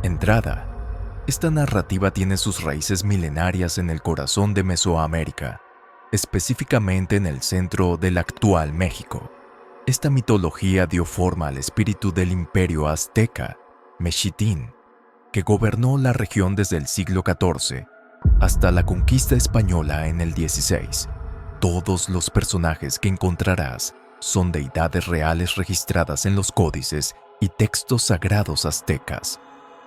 Entrada. Esta narrativa tiene sus raíces milenarias en el corazón de Mesoamérica, específicamente en el centro del actual México. Esta mitología dio forma al espíritu del imperio azteca, Mexitín, que gobernó la región desde el siglo XIV hasta la conquista española en el XVI. Todos los personajes que encontrarás son deidades reales registradas en los códices y textos sagrados aztecas.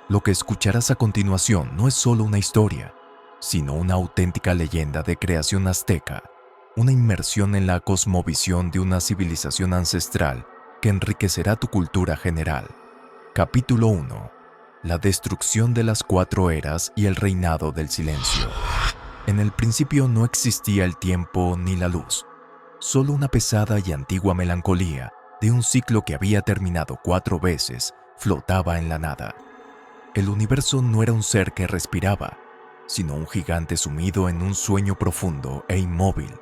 Lo que escucharás a continuación no es solo una historia, sino una auténtica leyenda de creación azteca, una inmersión en la cosmovisión de una civilización ancestral que enriquecerá tu cultura general. Capítulo 1. La destrucción de las 4 eras y el reinado del silencio. En el principio no existía el tiempo ni la luz, solo una pesada y antigua melancolía de un ciclo que había terminado 4 veces flotaba en la nada. El universo no era un ser que respiraba, sino un gigante sumido en un sueño profundo e inmóvil.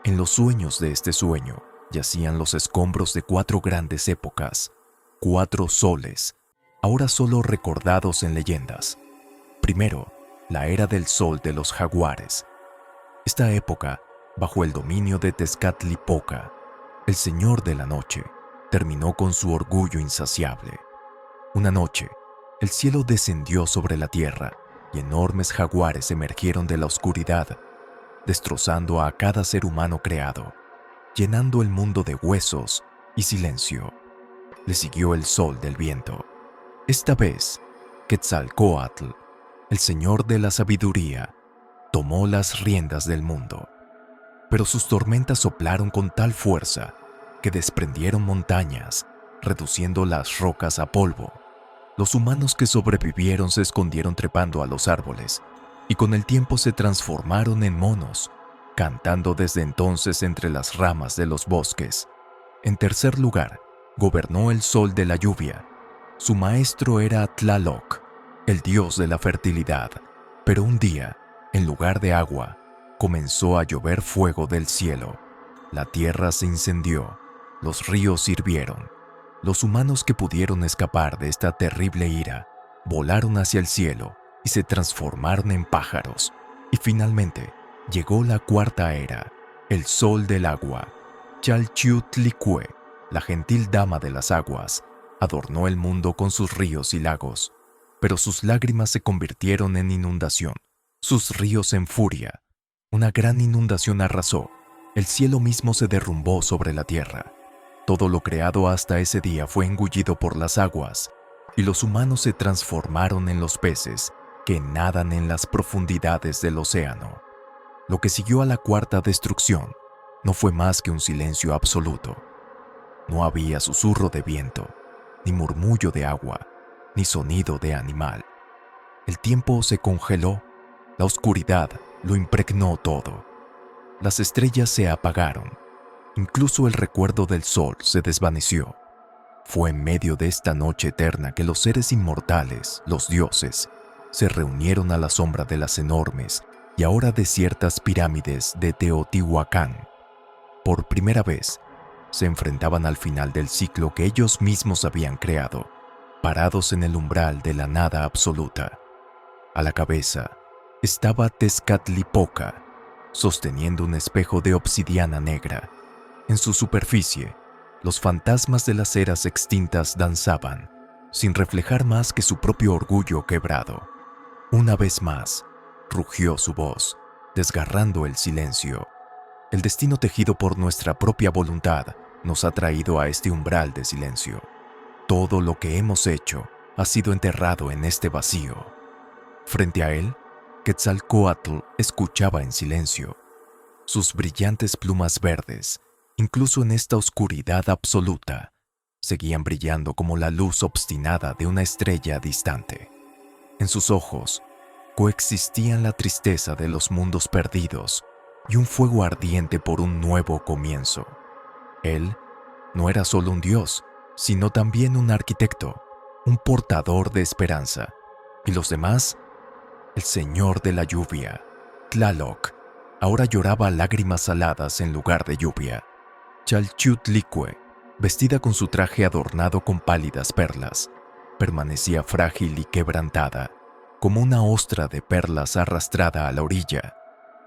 En los sueños de este sueño yacían los escombros de 4 grandes épocas, 4 soles, ahora solo recordados en leyendas. Primero, la era del sol de los jaguares. Esta época, bajo el dominio de Tezcatlipoca, el señor de la noche, terminó con su orgullo insaciable. Una noche, el cielo descendió sobre la tierra y enormes jaguares emergieron de la oscuridad, destrozando a cada ser humano creado, llenando el mundo de huesos y silencio. Le siguió el sol del viento. Esta vez, Quetzalcóatl, el señor de la sabiduría, tomó las riendas del mundo. Pero sus tormentas soplaron con tal fuerza que desprendieron montañas, reduciendo las rocas a polvo. Los humanos que sobrevivieron se escondieron trepando a los árboles y con el tiempo se transformaron en monos, cantando desde entonces entre las ramas de los bosques. En tercer lugar, gobernó el sol de la lluvia. Su maestro era Tlaloc, el dios de la fertilidad. Pero un día, en lugar de agua, comenzó a llover fuego del cielo. La tierra se incendió, los ríos hirvieron. Los humanos que pudieron escapar de esta terrible ira volaron hacia el cielo y se transformaron en pájaros. Y finalmente llegó la 4ª era, el sol del agua. Chalchiuhtlicue, la gentil dama de las aguas, adornó el mundo con sus ríos y lagos, pero sus lágrimas se convirtieron en inundación, sus ríos en furia. Una gran inundación arrasó, el cielo mismo se derrumbó sobre la tierra. Todo lo creado hasta ese día fue engullido por las aguas, y los humanos se transformaron en los peces que nadan en las profundidades del océano. Lo que siguió a la 4ª destrucción no fue más que un silencio absoluto. No había susurro de viento, ni murmullo de agua, ni sonido de animal. El tiempo se congeló, la oscuridad lo impregnó todo. Las estrellas se apagaron. Incluso el recuerdo del sol se desvaneció. Fue en medio de esta noche eterna que los seres inmortales, los dioses, se reunieron a la sombra de las enormes y ahora desiertas pirámides de Teotihuacán. Por primera vez, se enfrentaban al final del ciclo que ellos mismos habían creado, parados en el umbral de la nada absoluta. A la cabeza estaba Tezcatlipoca, sosteniendo un espejo de obsidiana negra. En su superficie, los fantasmas de las eras extintas danzaban, sin reflejar más que su propio orgullo quebrado. Una vez más, rugió su voz, desgarrando el silencio. El destino tejido por nuestra propia voluntad nos ha traído a este umbral de silencio. Todo lo que hemos hecho ha sido enterrado en este vacío. Frente a él, Quetzalcóatl escuchaba en silencio. Sus brillantes plumas verdes, incluso en esta oscuridad absoluta, seguían brillando como la luz obstinada de una estrella distante. En sus ojos coexistían la tristeza de los mundos perdidos y un fuego ardiente por un nuevo comienzo. Él no era solo un dios, sino también un arquitecto, un portador de esperanza. Y los demás, el señor de la lluvia, Tlaloc, ahora lloraba lágrimas saladas en lugar de lluvia. Chalchiuhtlicue, vestida con su traje adornado con pálidas perlas, permanecía frágil y quebrantada, como una ostra de perlas arrastrada a la orilla.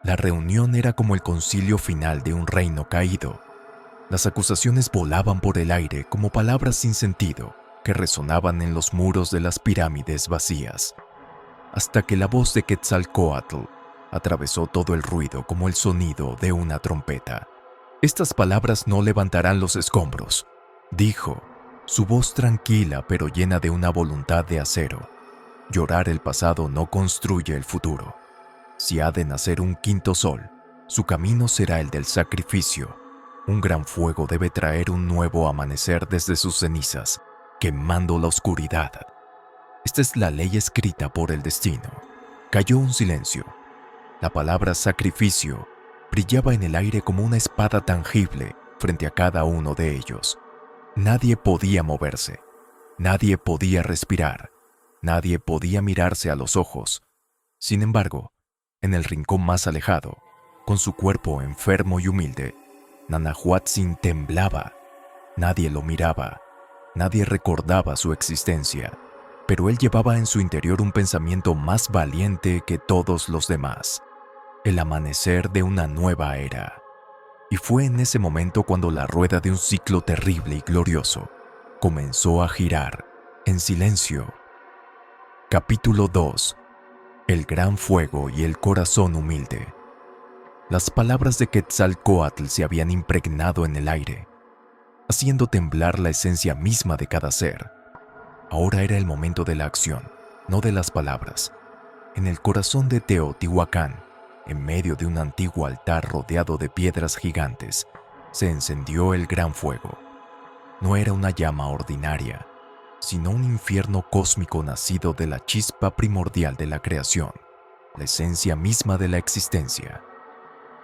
La reunión era como el concilio final de un reino caído. Las acusaciones volaban por el aire como palabras sin sentido que resonaban en los muros de las pirámides vacías, hasta que la voz de Quetzalcóatl atravesó todo el ruido como el sonido de una trompeta. «Estas palabras no levantarán los escombros», dijo, su voz tranquila pero llena de una voluntad de acero. «Llorar el pasado no construye el futuro. Si ha de nacer un quinto sol, su camino será el del sacrificio. Un gran fuego debe traer un nuevo amanecer desde sus cenizas, quemando la oscuridad. Esta es la ley escrita por el destino». Cayó un silencio. La palabra sacrificio brillaba en el aire como una espada tangible frente a cada uno de ellos. Nadie podía moverse, nadie podía respirar, nadie podía mirarse a los ojos. Sin embargo, en el rincón más alejado, con su cuerpo enfermo y humilde, Nanahuatzin temblaba. Nadie lo miraba, nadie recordaba su existencia, pero él llevaba en su interior un pensamiento más valiente que todos los demás: el amanecer de una nueva era. Y fue en ese momento cuando la rueda de un ciclo terrible y glorioso comenzó a girar en silencio. Capítulo 2. El gran fuego y el corazón humilde. Las palabras de Quetzalcóatl se habían impregnado en el aire, haciendo temblar la esencia misma de cada ser. Ahora era el momento de la acción, no de las palabras. En el corazón de Teotihuacán, en medio de un antiguo altar rodeado de piedras gigantes, se encendió el gran fuego. No era una llama ordinaria, sino un infierno cósmico nacido de la chispa primordial de la creación, la esencia misma de la existencia.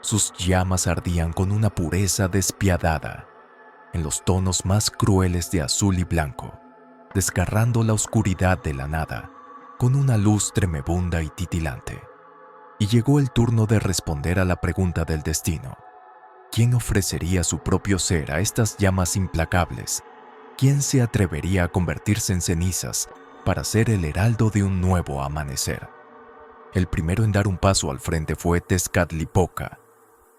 Sus llamas ardían con una pureza despiadada, en los tonos más crueles de azul y blanco, desgarrando la oscuridad de la nada con una luz tremebunda y titilante. Y llegó el turno de responder a la pregunta del destino. ¿Quién ofrecería su propio ser a estas llamas implacables? ¿Quién se atrevería a convertirse en cenizas para ser el heraldo de un nuevo amanecer? El primero en dar un paso al frente fue Tezcatlipoca.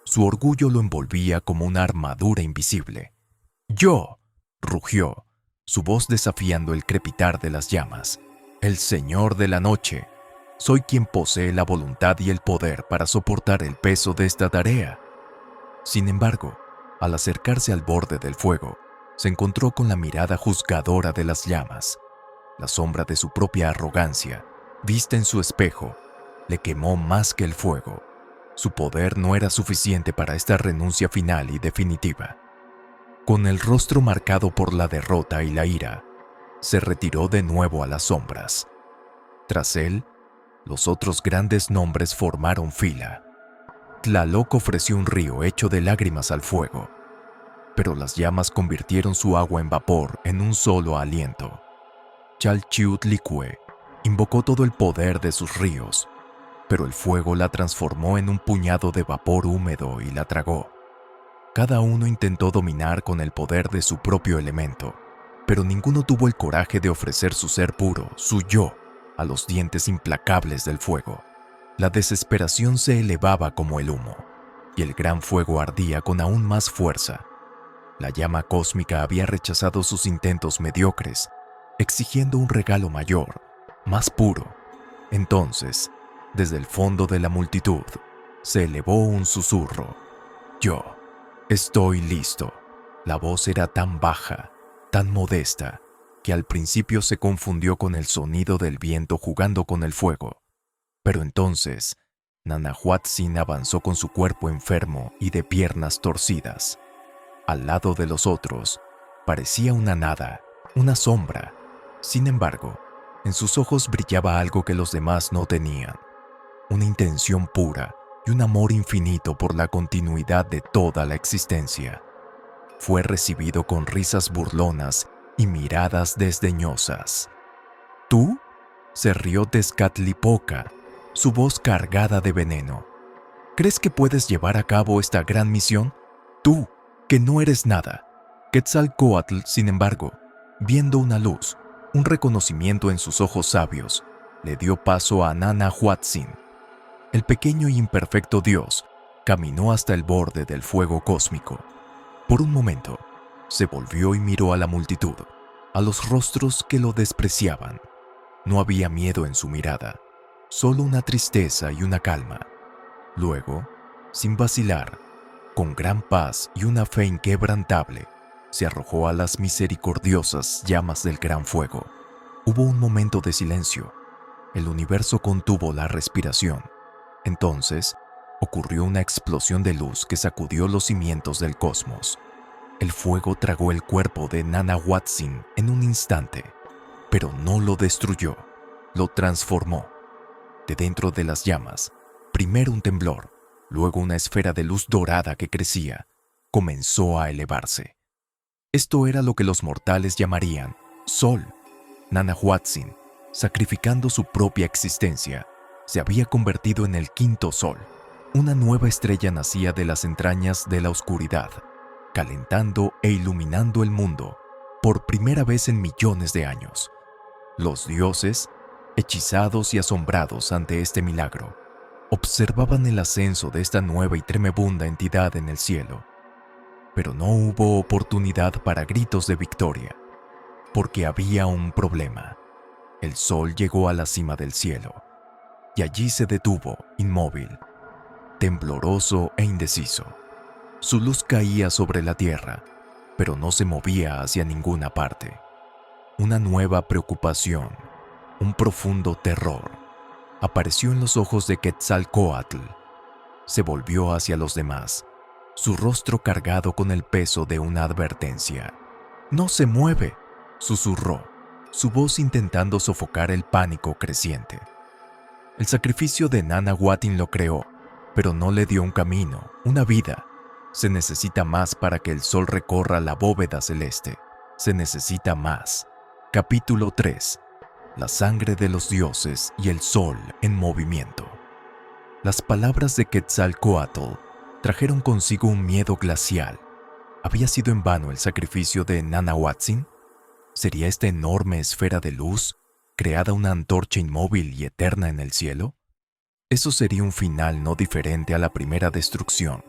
Su orgullo lo envolvía como una armadura invisible. «¡Yo!», rugió, su voz desafiando el crepitar de las llamas. «El Señor de la Noche. Soy quien posee la voluntad y el poder para soportar el peso de esta tarea». Sin embargo, al acercarse al borde del fuego, se encontró con la mirada juzgadora de las llamas. La sombra de su propia arrogancia, vista en su espejo, le quemó más que el fuego. Su poder no era suficiente para esta renuncia final y definitiva. Con el rostro marcado por la derrota y la ira, se retiró de nuevo a las sombras. Tras él, los otros grandes nombres formaron fila. Tlaloc ofreció un río hecho de lágrimas al fuego, pero las llamas convirtieron su agua en vapor en un solo aliento. Chalchiuhtlicue invocó todo el poder de sus ríos, pero el fuego la transformó en un puñado de vapor húmedo y la tragó. Cada uno intentó dominar con el poder de su propio elemento, pero ninguno tuvo el coraje de ofrecer su ser puro, su yo, a los dientes implacables del fuego. La desesperación se elevaba como el humo, y el gran fuego ardía con aún más fuerza. La llama cósmica había rechazado sus intentos mediocres, exigiendo un regalo mayor, más puro. Entonces, desde el fondo de la multitud, se elevó un susurro. «Yo estoy listo». La voz era tan baja, tan modesta, que al principio se confundió con el sonido del viento jugando con el fuego. Pero entonces, Nanahuatzin avanzó con su cuerpo enfermo y de piernas torcidas. Al lado de los otros, parecía una nada, una sombra. Sin embargo, en sus ojos brillaba algo que los demás no tenían: una intención pura y un amor infinito por la continuidad de toda la existencia. Fue recibido con risas burlonas y miradas desdeñosas. «¿Tú?», se rió Tezcatlipoca, su voz cargada de veneno. «¿Crees que puedes llevar a cabo esta gran misión? Tú, que no eres nada». Quetzalcóatl, sin embargo, viendo una luz, Un reconocimiento en sus ojos sabios le dio paso a Nana-Huatzin. El pequeño y imperfecto dios caminó hasta el borde del fuego cósmico. Por un momento, se volvió y miró a la multitud, a los rostros que lo despreciaban. No había miedo en su mirada, solo una tristeza y una calma. Luego, sin vacilar, con gran paz y una fe inquebrantable, se arrojó a las misericordiosas llamas del gran fuego. Hubo un momento de silencio. El universo contuvo la respiración. Entonces, ocurrió una explosión de luz que sacudió los cimientos del cosmos. El fuego tragó el cuerpo de Nana-Huatzin en un instante, pero no lo destruyó, lo transformó. De dentro de las llamas, primero un temblor, luego una esfera de luz dorada que crecía, comenzó a elevarse. Esto era lo que los mortales llamarían Sol. Nana-Huatzin, sacrificando su propia existencia, se había convertido en el quinto sol. Una nueva estrella nacía de las entrañas de la oscuridad, calentando e iluminando el mundo por primera vez en millones de años. Los dioses, hechizados y asombrados ante este milagro, observaban el ascenso de esta nueva y tremebunda entidad en el cielo. Pero no hubo oportunidad para gritos de victoria, porque había un problema. El sol llegó a la cima del cielo, y allí se detuvo, inmóvil, tembloroso e indeciso. Su luz caía sobre la tierra, pero no se movía hacia ninguna parte. Una nueva preocupación, un profundo terror, apareció en los ojos de Quetzalcóatl. Se volvió hacia los demás, su rostro cargado con el peso de una advertencia. «¡No se mueve!», susurró, su voz intentando sofocar el pánico creciente. El sacrificio de Nana-Huatzin lo creó, pero no le dio un camino, una vida. Se necesita más para que el sol recorra la bóveda celeste. Se necesita más. Capítulo 3. La sangre de los dioses y el sol en movimiento. Las palabras de Quetzalcóatl trajeron consigo un miedo glacial. ¿Había sido en vano el sacrificio de Nana-Huatzin? ¿Sería esta enorme esfera de luz creada una antorcha inmóvil y eterna en el cielo? Eso sería un final no diferente a la primera destrucción,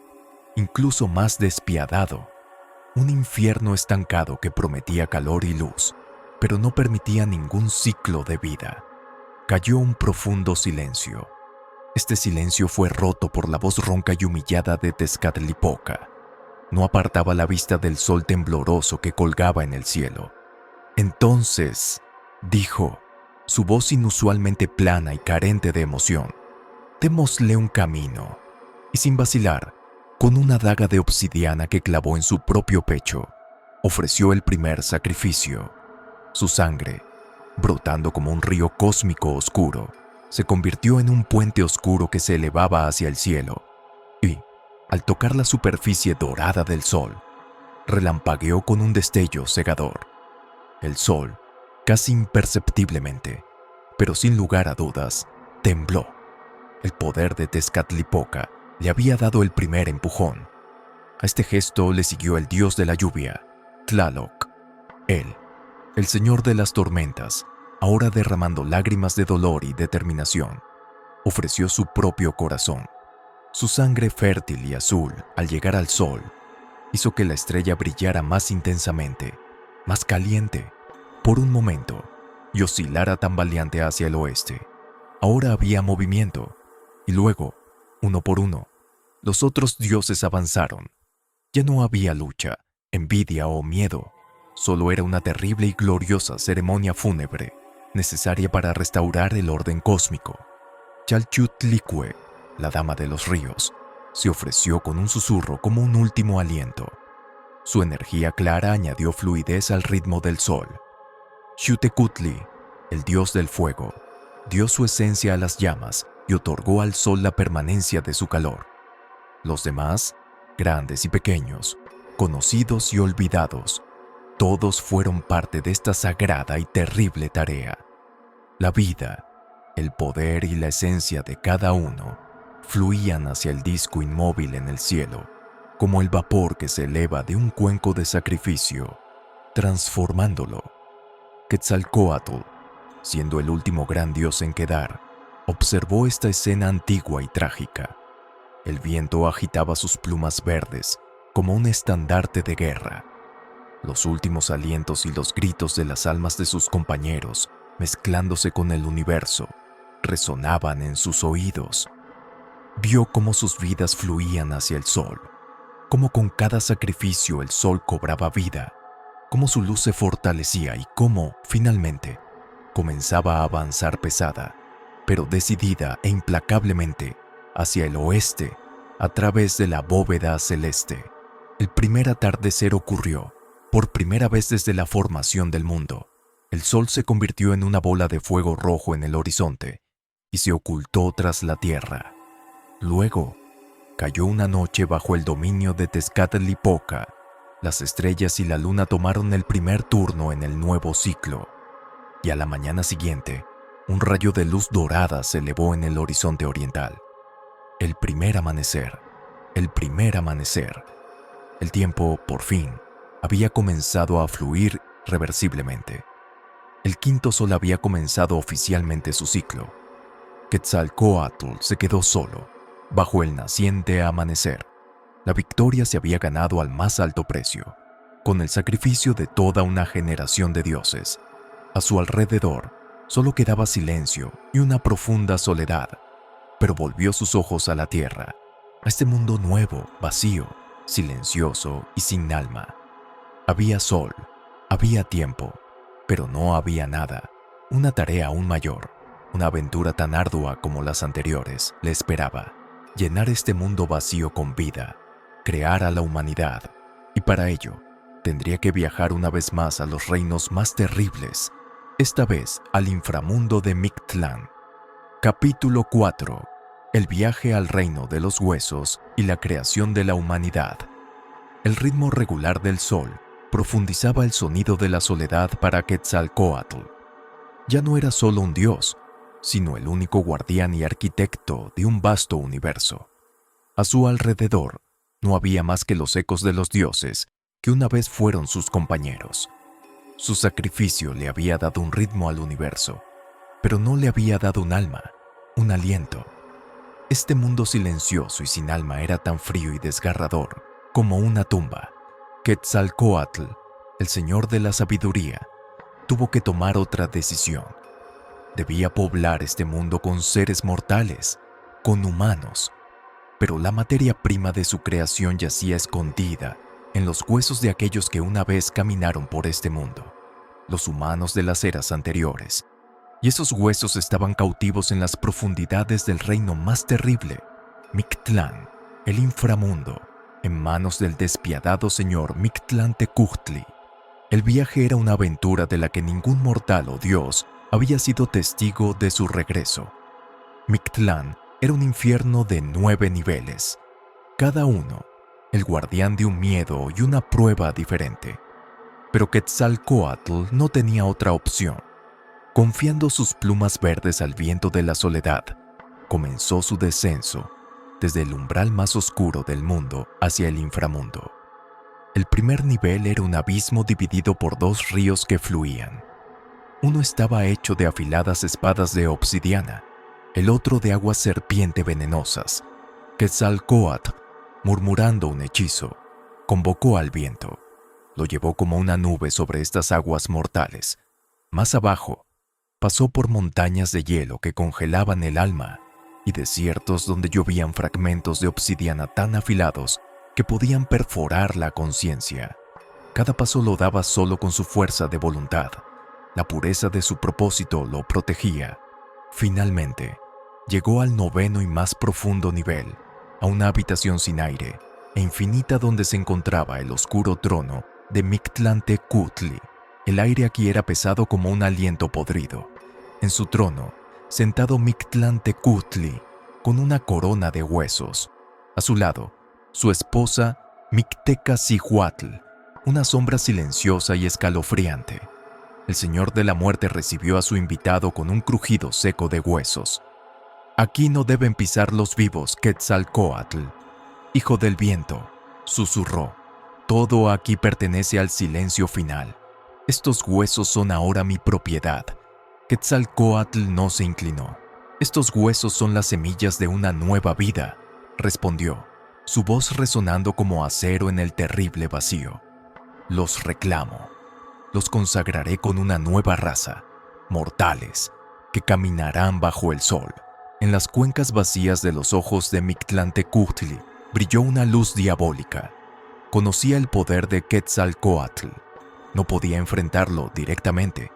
incluso más despiadado. Un infierno estancado que prometía calor y luz, pero no permitía ningún ciclo de vida. Cayó un profundo silencio. Este silencio fue roto por la voz ronca y humillada de Tezcatlipoca. No apartaba la vista del sol tembloroso que colgaba en el cielo. «Entonces», dijo, su voz inusualmente plana y carente de emoción, «démosle un camino». Y sin vacilar, con una daga de obsidiana que clavó en su propio pecho, ofreció el primer sacrificio. Su sangre, brotando como un río cósmico oscuro, se convirtió en un puente oscuro que se elevaba hacia el cielo y, al tocar la superficie dorada del sol, relampagueó con un destello cegador. El sol, casi imperceptiblemente, pero sin lugar a dudas, tembló. El poder de Tezcatlipoca le había dado el primer empujón. A este gesto le siguió el dios de la lluvia, Tlaloc. Él, el señor de las tormentas, ahora derramando lágrimas de dolor y determinación, ofreció su propio corazón. Su sangre fértil y azul, al llegar al sol, hizo que la estrella brillara más intensamente, más caliente, por un momento, y oscilara tambaleante hacia el oeste. Ahora había movimiento, y luego, uno por uno, los otros dioses avanzaron. Ya no había lucha, envidia o miedo, solo era una terrible y gloriosa ceremonia fúnebre, necesaria para restaurar el orden cósmico. Chalchutlicue, la dama de los ríos, se ofreció con un susurro como un último aliento. Su energía clara añadió fluidez al ritmo del sol. Xiuhtecutli, el dios del fuego, dio su esencia a las llamas y otorgó al sol la permanencia de su calor. Los demás, grandes y pequeños, conocidos y olvidados, todos fueron parte de esta sagrada y terrible tarea. La vida, el poder y la esencia de cada uno fluían hacia el disco inmóvil en el cielo, como el vapor que se eleva de un cuenco de sacrificio, transformándolo. Quetzalcóatl, siendo el último gran dios en quedar, observó esta escena antigua y trágica. El viento agitaba sus plumas verdes como un estandarte de guerra. Los últimos alientos y los gritos de las almas de sus compañeros, mezclándose con el universo, resonaban en sus oídos. Vio cómo sus vidas fluían hacia el sol, cómo con cada sacrificio el sol cobraba vida, cómo su luz se fortalecía y cómo, finalmente, comenzaba a avanzar pesada, pero decidida e implacablemente, hacia el oeste, a través de la bóveda celeste. El primer atardecer ocurrió, por primera vez desde la formación del mundo. El sol se convirtió en una bola de fuego rojo en el horizonte y se ocultó tras la tierra. Luego, cayó una noche bajo el dominio de Tezcatlipoca. Las estrellas y la luna tomaron el primer turno en el nuevo ciclo, y a la mañana siguiente, un rayo de luz dorada se elevó en el horizonte oriental. El primer amanecer, el primer amanecer. El tiempo, por fin, había comenzado a fluir reversiblemente. El quinto sol había comenzado oficialmente su ciclo. Quetzalcóatl se quedó solo, bajo el naciente amanecer. La victoria se había ganado al más alto precio, con el sacrificio de toda una generación de dioses. A su alrededor solo quedaba silencio y una profunda soledad, pero volvió sus ojos a la tierra, a este mundo nuevo, vacío, silencioso y sin alma. Había sol, había tiempo, pero no había nada. Una tarea aún mayor, una aventura tan ardua como las anteriores, le esperaba: llenar este mundo vacío con vida, crear a la humanidad, y para ello tendría que viajar una vez más a los reinos más terribles, esta vez al inframundo de Mictlán. Capítulo 4. El viaje al reino de los huesos y la creación de la humanidad. El ritmo regular del sol profundizaba el sonido de la soledad para Quetzalcóatl. Ya no era solo un dios, sino el único guardián y arquitecto de un vasto universo. A su alrededor no había más que los ecos de los dioses que una vez fueron sus compañeros. Su sacrificio le había dado un ritmo al universo, pero no le había dado un alma, un aliento. Este mundo silencioso y sin alma era tan frío y desgarrador como una tumba. Quetzalcóatl, el señor de la sabiduría, tuvo que tomar otra decisión. Debía poblar este mundo con seres mortales, con humanos, pero la materia prima de su creación yacía escondida en los huesos de aquellos que una vez caminaron por este mundo, los humanos de las eras anteriores, y esos huesos estaban cautivos en las profundidades del reino más terrible, Mictlán, el inframundo, en manos del despiadado señor Mictlantecuhtli. El viaje era una aventura de la que ningún mortal o dios había sido testigo de su regreso. Mictlán era un infierno de 9 niveles, cada uno el guardián de un miedo y una prueba diferente. Pero Quetzalcóatl no tenía otra opción. Confiando sus plumas verdes al viento de la soledad, comenzó su descenso desde el umbral más oscuro del mundo hacia el inframundo. El primer nivel era un abismo dividido por 2 ríos que fluían. Uno estaba hecho de afiladas espadas de obsidiana, el otro de aguas serpiente venenosas. Quetzalcóatl, murmurando un hechizo, convocó al viento. Lo llevó como una nube sobre estas aguas mortales. Más abajo, pasó por montañas de hielo que congelaban el alma y desiertos donde llovían fragmentos de obsidiana tan afilados que podían perforar la conciencia. Cada paso lo daba solo con su fuerza de voluntad. La pureza de su propósito lo protegía. Finalmente, llegó al 9º y más profundo nivel, a una habitación sin aire e infinita donde se encontraba el oscuro trono de Mictlantecuhtli. El aire aquí era pesado como un aliento podrido. En su trono, sentado Mictlantecuhtli, con una corona de huesos. A su lado, su esposa Mictecacihuatl, una sombra silenciosa y escalofriante. El señor de la muerte recibió a su invitado con un crujido seco de huesos. «Aquí no deben pisar los vivos, Quetzalcóatl, hijo del viento», susurró. «Todo aquí pertenece al silencio final. Estos huesos son ahora mi propiedad. Quetzalcóatl no se inclinó. Estos huesos son las semillas de una nueva vida, respondió, su voz resonando como acero en el terrible vacío. Los reclamo. Los consagraré con una nueva raza, mortales, que caminarán bajo el sol. En las cuencas vacías de los ojos de Mictlantecutli brilló una luz diabólica. Conocía el poder de Quetzalcóatl. No podía enfrentarlo directamente,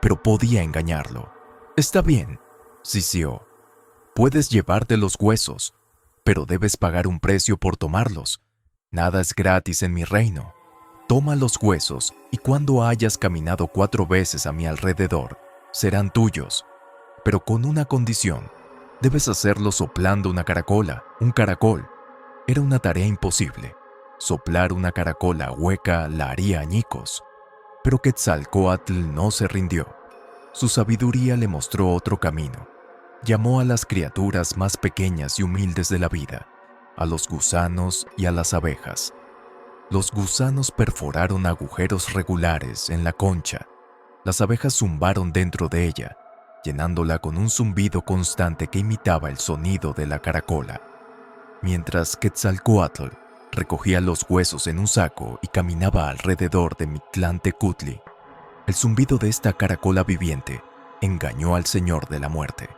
pero podía engañarlo. Está bien, sisió. Puedes llevarte los huesos, pero debes pagar un precio por tomarlos. Nada es gratis en mi reino. Toma los huesos y cuando hayas caminado 4 veces a mi alrededor, serán tuyos, pero con una condición. Debes hacerlo soplando una caracola, un caracol. Era una tarea imposible. Soplar una caracola hueca la haría añicos. Pero Quetzalcóatl no se rindió. Su sabiduría le mostró otro camino. Llamó a las criaturas más pequeñas y humildes de la vida, a los gusanos y a las abejas. Los gusanos perforaron agujeros regulares en la concha. Las abejas zumbaron dentro de ella, llenándola con un zumbido constante que imitaba el sonido de la caracola. Mientras Quetzalcóatl recogía los huesos en un saco y caminaba alrededor de Mictlantecutli, el zumbido de esta caracola viviente engañó al Señor de la Muerte.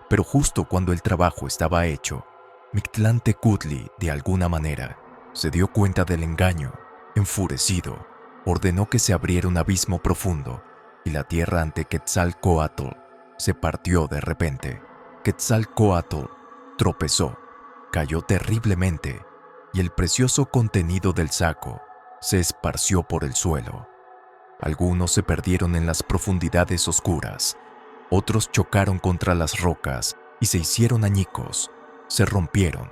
Pero justo cuando el trabajo estaba hecho, Mictlantecutli, de alguna manera, se dio cuenta del engaño. Enfurecido, ordenó que se abriera un abismo profundo y la tierra ante Quetzalcóatl se partió de repente. Quetzalcóatl tropezó, cayó terriblemente y el precioso contenido del saco se esparció por el suelo. Algunos se perdieron en las profundidades oscuras, otros chocaron contra las rocas y se hicieron añicos, se rompieron.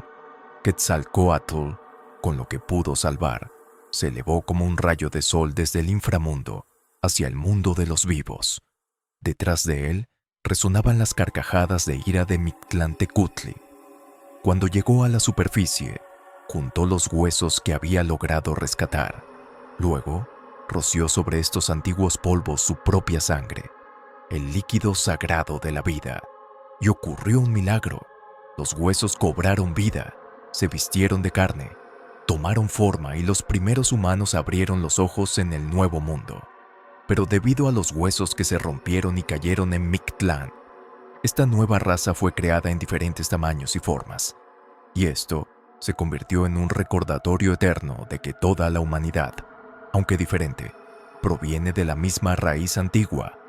Quetzalcóatl, con lo que pudo salvar, se elevó como un rayo de sol desde el inframundo hacia el mundo de los vivos. Detrás de él resonaban las carcajadas de ira de Mictlantecutli. Cuando llegó a la superficie, juntó los huesos que había logrado rescatar. Luego, roció sobre estos antiguos polvos su propia sangre, el líquido sagrado de la vida. Y ocurrió un milagro. Los huesos cobraron vida, se vistieron de carne, tomaron forma y los primeros humanos abrieron los ojos en el nuevo mundo. Pero debido a los huesos que se rompieron y cayeron en Mictlán, esta nueva raza fue creada en diferentes tamaños y formas. Y esto se convirtió en un recordatorio eterno de que toda la humanidad, aunque diferente, proviene de la misma raíz antigua.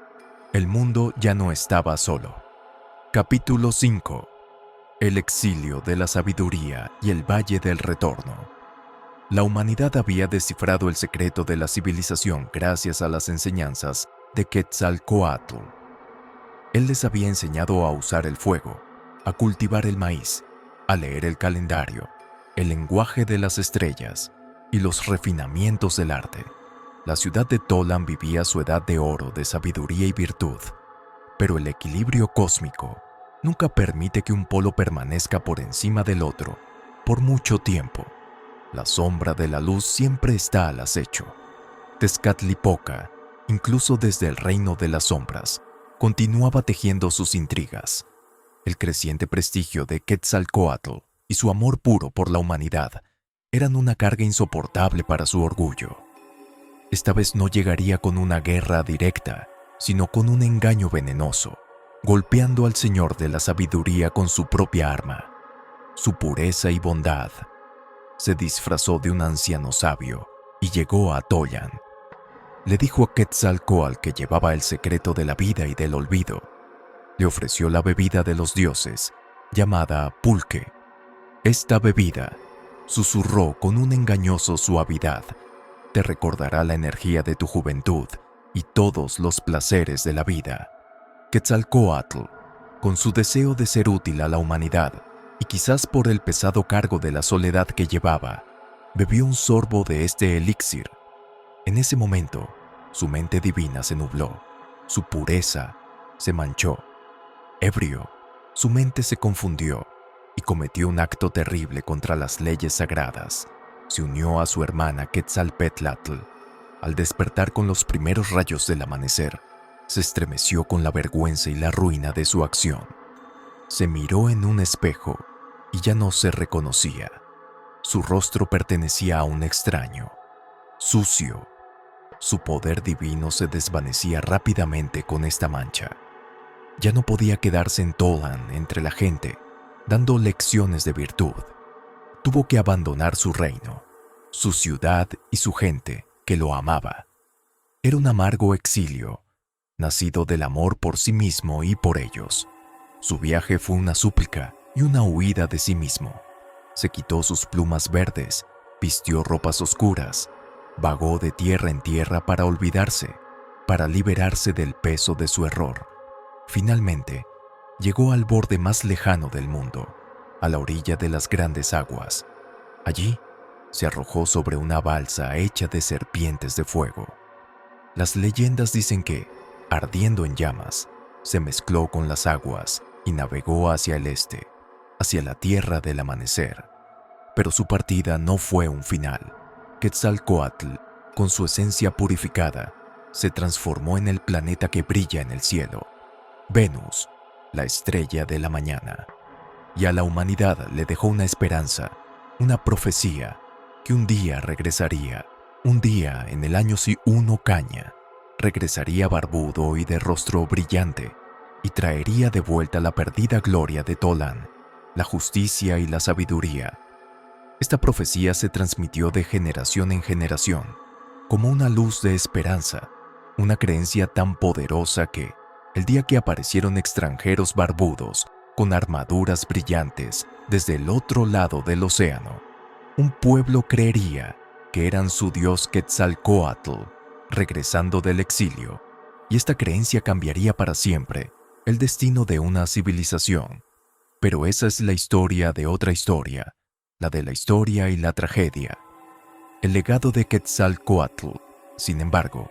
El mundo ya no estaba solo. Capítulo 5. El exilio de la sabiduría y el valle del retorno. La humanidad había descifrado el secreto de la civilización gracias a las enseñanzas de Quetzalcóatl. Él les había enseñado a usar el fuego, a cultivar el maíz, a leer el calendario, el lenguaje de las estrellas y los refinamientos del arte. La ciudad de Tolan vivía su edad de oro de sabiduría y virtud, pero el equilibrio cósmico nunca permite que un polo permanezca por encima del otro por mucho tiempo. La sombra de la luz siempre está al acecho. Tezcatlipoca, incluso desde el reino de las sombras, continuaba tejiendo sus intrigas. El creciente prestigio de Quetzalcóatl y su amor puro por la humanidad eran una carga insoportable para su orgullo. Esta vez no llegaría con una guerra directa, sino con un engaño venenoso, golpeando al Señor de la Sabiduría con su propia arma. Su pureza y bondad. Se disfrazó de un anciano sabio y llegó a Tolan. Le dijo a Quetzalcóatl que llevaba el secreto de la vida y del olvido. Le ofreció la bebida de los dioses, llamada pulque. Esta bebida, susurró con una engañosa suavidad, te recordará la energía de tu juventud y todos los placeres de la vida. Quetzalcóatl, con su deseo de ser útil a la humanidad, y quizás por el pesado cargo de la soledad que llevaba, bebió un sorbo de este elixir. En ese momento, su mente divina se nubló, su pureza se manchó. Ebrio, su mente se confundió y cometió un acto terrible contra las leyes sagradas. Se unió a su hermana Quetzalpétlatl Al despertar con los primeros rayos del amanecer, se estremeció con la vergüenza y la ruina de su acción. Se miró en un espejo y ya no se reconocía. Su rostro pertenecía a un extraño, sucio. Su poder divino se desvanecía rápidamente con esta mancha. Ya no podía quedarse en Toland entre la gente, dando lecciones de virtud. Tuvo que abandonar su reino, su ciudad y su gente, que lo amaba. Era un amargo exilio, nacido del amor por sí mismo y por ellos. Su viaje fue una súplica y una huida de sí mismo. Se quitó sus plumas verdes, vistió ropas oscuras, vagó de tierra en tierra para olvidarse, para liberarse del peso de su error. Finalmente, llegó al borde más lejano del mundo, a la orilla de las grandes aguas. Allí, se arrojó sobre una balsa hecha de serpientes de fuego. Las leyendas dicen que, ardiendo en llamas, se mezcló con las aguas y navegó hacia el este, hacia la tierra del amanecer. Pero su partida no fue un final. Quetzalcóatl, con su esencia purificada, se transformó en el planeta que brilla en el cielo, Venus, la estrella de la mañana. Y a la humanidad le dejó una esperanza, una profecía, que un día regresaría, un día en el año si uno caña, regresaría barbudo y de rostro brillante, y traería de vuelta la perdida gloria de Toland, la justicia y la sabiduría. Esta profecía se transmitió de generación en generación, como una luz de esperanza, una creencia tan poderosa que, el día que aparecieron extranjeros barbudos, con armaduras brillantes, desde el otro lado del océano, un pueblo creería que eran su dios Quetzalcóatl, regresando del exilio, y esta creencia cambiaría para siempre el destino de una civilización. Pero esa es la historia de otra historia, la de la historia y la tragedia. El legado de Quetzalcóatl, sin embargo,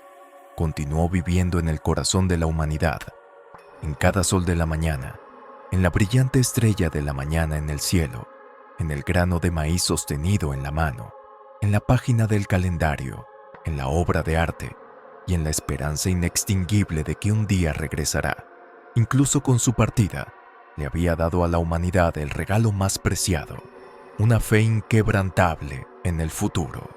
continuó viviendo en el corazón de la humanidad, en cada sol de la mañana, en la brillante estrella de la mañana en el cielo, en el grano de maíz sostenido en la mano, en la página del calendario, en la obra de arte y en la esperanza inextinguible de que un día regresará. Incluso con su partida, le había dado a la humanidad el regalo más preciado, una fe inquebrantable en el futuro.